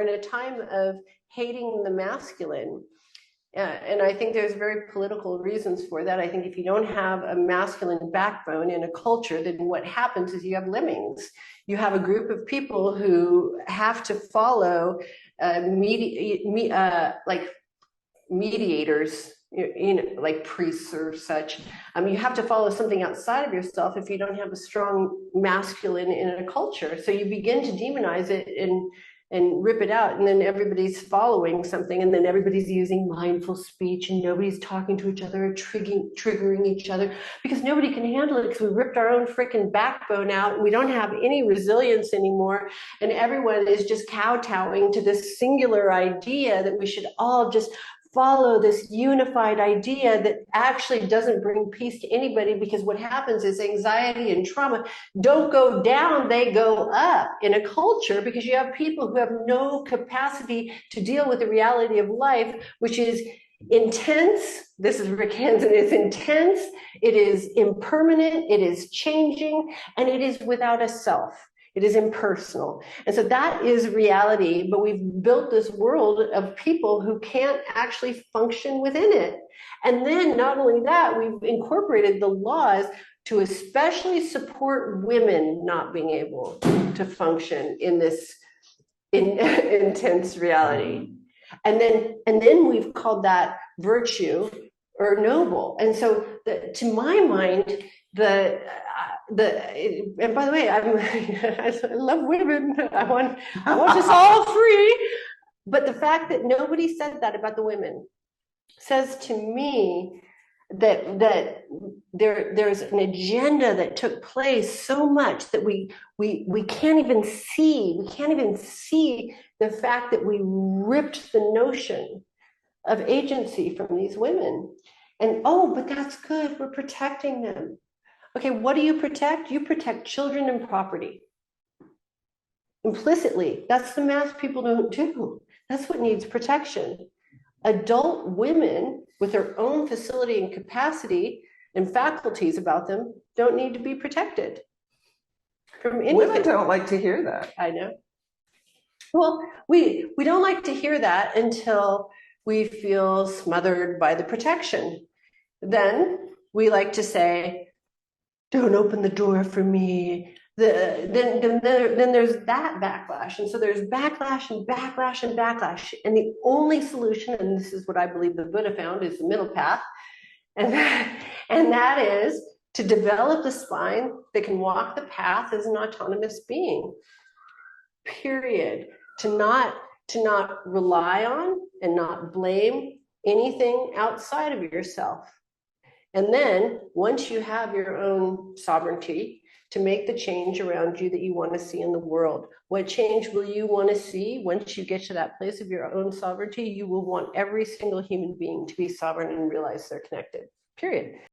in a time of hating the masculine. And I think there's very political reasons for that. I think if you don't have a masculine backbone in a culture, then what happens is you have lemmings. You have a group of people who have to follow like mediators, like priests or such. You have to follow something outside of yourself if you don't have a strong masculine in a culture. So you begin to demonize it and rip it out, and then everybody's following something, and then everybody's using mindful speech, and nobody's talking to each other or triggering each other, because nobody can handle it, because we ripped our own freaking backbone out, and we don't have any resilience anymore, and everyone is just kowtowing to this singular idea that we should all just follow this unified idea that actually doesn't bring peace to anybody, because what happens is anxiety and trauma don't go down, they go up in a culture, because you have people who have no capacity to deal with the reality of life, which is intense. This is Rick Hansen. It's intense, it is impermanent, it is changing, and it is without a self. It is impersonal. And so that is reality, but we've built this world of people who can't actually function within it. And then not only that, we've incorporated the laws to especially support women not being able to function in this intense reality. And then we've called that virtue or noble. And so to my mind, and by the way, I love women. I want us all free. But the fact that nobody said that about the women says to me that there's an agenda that took place so much that we can't even see. We can't even see the fact that we ripped the notion of agency from these women. And but that's good. We're protecting them. Okay, what do you protect? You protect children and property. Implicitly, that's the math people don't do. That's what needs protection. Adult women with their own facility and capacity and faculties about them don't need to be protected from anything. Women don't like to hear that. I know. Well, we don't like to hear that until we feel smothered by the protection. Then we like to say, don't open the door for me. Then there's that backlash. And so there's backlash and backlash and backlash. And the only solution, and this is what I believe the Buddha found, is the middle path. And that is to develop the spine that can walk the path as an autonomous being. Period. To not rely on and not blame anything outside of yourself. And then once you have your own sovereignty, to make the change around you that you want to see in the world. What change will you want to see once you get to that place of your own sovereignty? You will want every single human being to be sovereign and realize they're connected, period.